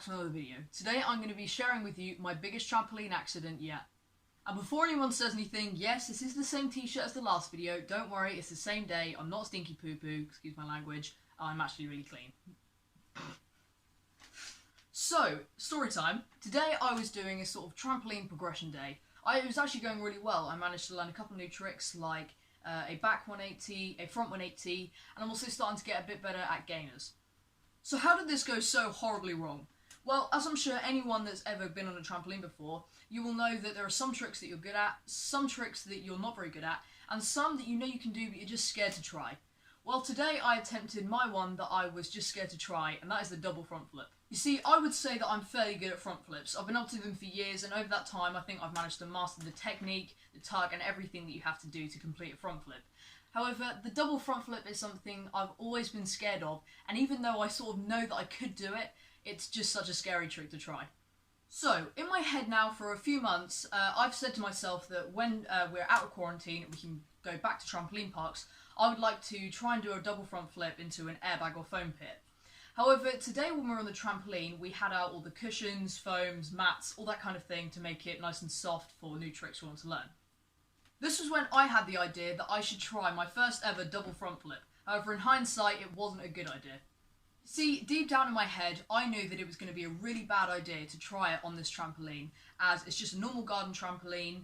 to another video. Today I'm going to be sharing with you my biggest trampoline accident yet. And before anyone says anything, yes, this is the same t-shirt as the last video. Don't worry, it's the same day. I'm not stinky poo-poo, excuse my language. I'm actually really clean. So, story time. Today I was doing a sort of trampoline progression day. It was actually going really well. I managed to learn a couple of new tricks like a back 180, a front 180, and I'm also starting to get a bit better at gainers. So how did this go so horribly wrong? Well, as I'm sure anyone that's ever been on a trampoline before, you will know that there are some tricks that you're good at, some tricks that you're not very good at, and some that you know you can do but you're just scared to try. Well, today I attempted my one that I was just scared to try, and that is the double front flip. You see, I would say that I'm fairly good at front flips. I've been up to them for years, and over that time I think I've managed to master the technique, the tug, and everything that you have to do to complete a front flip. However, the double front flip is something I've always been scared of, and even though I sort of know that I could do it, it's just such a scary trick to try. So, in my head now for a few months, I've said to myself that when we're out of quarantine and we can go back to trampoline parks, I would like to try and do a double front flip into an airbag or foam pit. However, today when we were on the trampoline, we had out all the cushions, foams, mats, all that kind of thing to make it nice and soft for new tricks we want to learn. This was when I had the idea that I should try my first ever double front flip. However, in hindsight, it wasn't a good idea. See, deep down in my head, I knew that it was going to be a really bad idea to try it on this trampoline, as it's just a normal garden trampoline.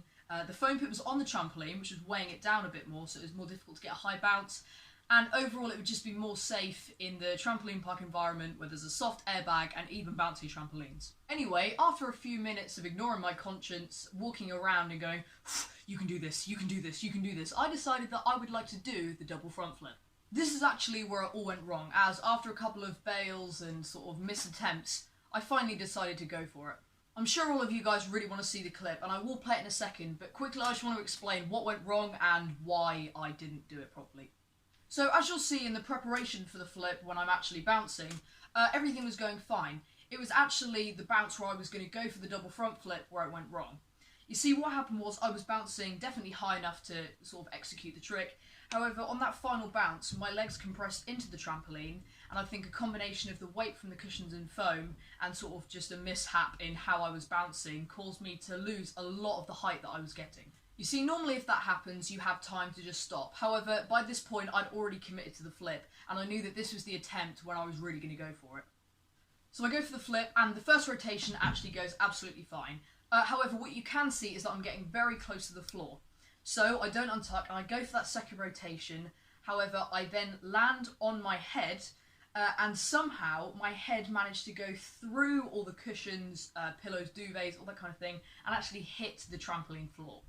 The foam pit was on the trampoline, which was weighing it down a bit more, so it was more difficult to get a high bounce. And overall, it would just be more safe in the trampoline park environment where there's a soft airbag and even bouncy trampolines. Anyway, after a few minutes of ignoring my conscience, walking around and going, you can do this, you can do this, you can do this, I decided that I would like to do the double front flip. This is actually where it all went wrong, as after a couple of bails and sort of missed attempts, I finally decided to go for it. I'm sure all of you guys really want to see the clip, and I will play it in a second, but quickly I just want to explain what went wrong and why I didn't do it properly. So as you'll see in the preparation for the flip when I'm actually bouncing, everything was going fine. It was actually the bounce where I was going to go for the double front flip where it went wrong. You see, what happened was I was bouncing definitely high enough to sort of execute the trick. However, on that final bounce, my legs compressed into the trampoline, and I think a combination of the weight from the cushions and foam and sort of just a mishap in how I was bouncing caused me to lose a lot of the height that I was getting. You see, normally if that happens, you have time to just stop. However, by this point, I'd already committed to the flip, and I knew that this was the attempt when I was really going to go for it. So I go for the flip, and the first rotation actually goes absolutely fine. However, what you can see is that I'm getting very close to the floor. So I don't untuck, and I go for that second rotation. However, I then land on my head, and somehow my head managed to go through all the cushions, pillows, duvets, all that kind of thing, and actually hit the trampoline floor.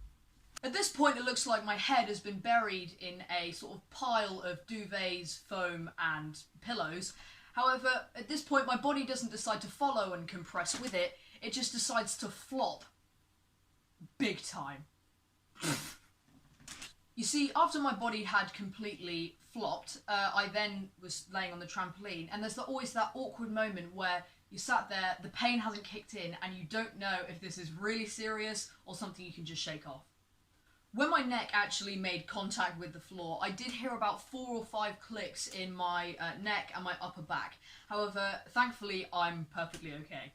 At this point, it looks like my head has been buried in a sort of pile of duvets, foam, and pillows. However, at this point, my body doesn't decide to follow and compress with it. It just decides to flop. Big time. You see, after my body had completely flopped, I then was laying on the trampoline, and there's always that awkward moment where you sat there, the pain hasn't kicked in, and you don't know if this is really serious or something you can just shake off. When my neck actually made contact with the floor, I did hear about 4 or 5 clicks in my neck and my upper back. However, thankfully, I'm perfectly okay.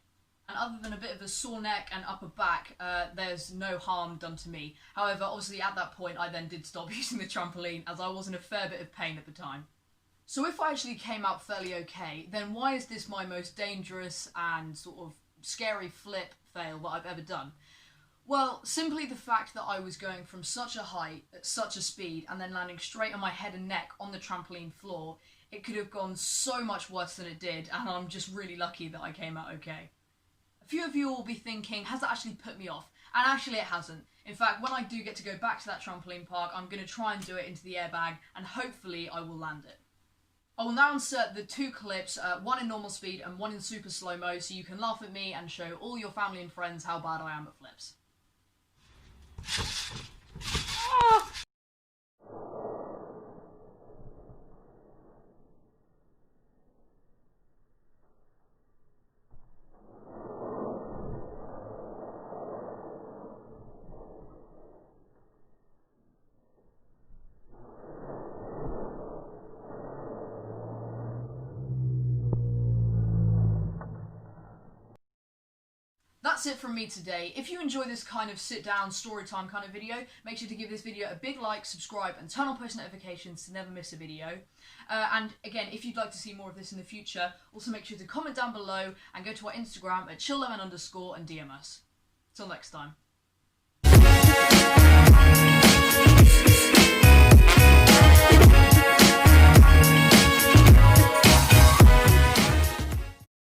And other than a bit of a sore neck and upper back, there's no harm done to me. However, obviously at that point, I then did stop using the trampoline as I was in a fair bit of pain at the time. So if I actually came out fairly okay, then why is this my most dangerous and sort of scary flip fail that I've ever done? Well, simply the fact that I was going from such a height, at such a speed, and then landing straight on my head and neck on the trampoline floor, it could have gone so much worse than it did, and I'm just really lucky that I came out okay. A few of you will be thinking, has that actually put me off? And actually it hasn't. In fact, when I do get to go back to that trampoline park, I'm going to try and do it into the airbag, and hopefully I will land it. I will now insert the 2 clips, one in normal speed and one in super slow-mo, so you can laugh at me and show all your family and friends how bad I am at flips. that's it from me today. If you enjoy this kind of sit-down story time kind of video, make sure to give this video a big like, subscribe, and turn on post notifications to never miss a video. And again, if you'd like to see more of this in the future, also make sure to comment down below and go to our Instagram at @chilllemon_ and DM us. Till next time.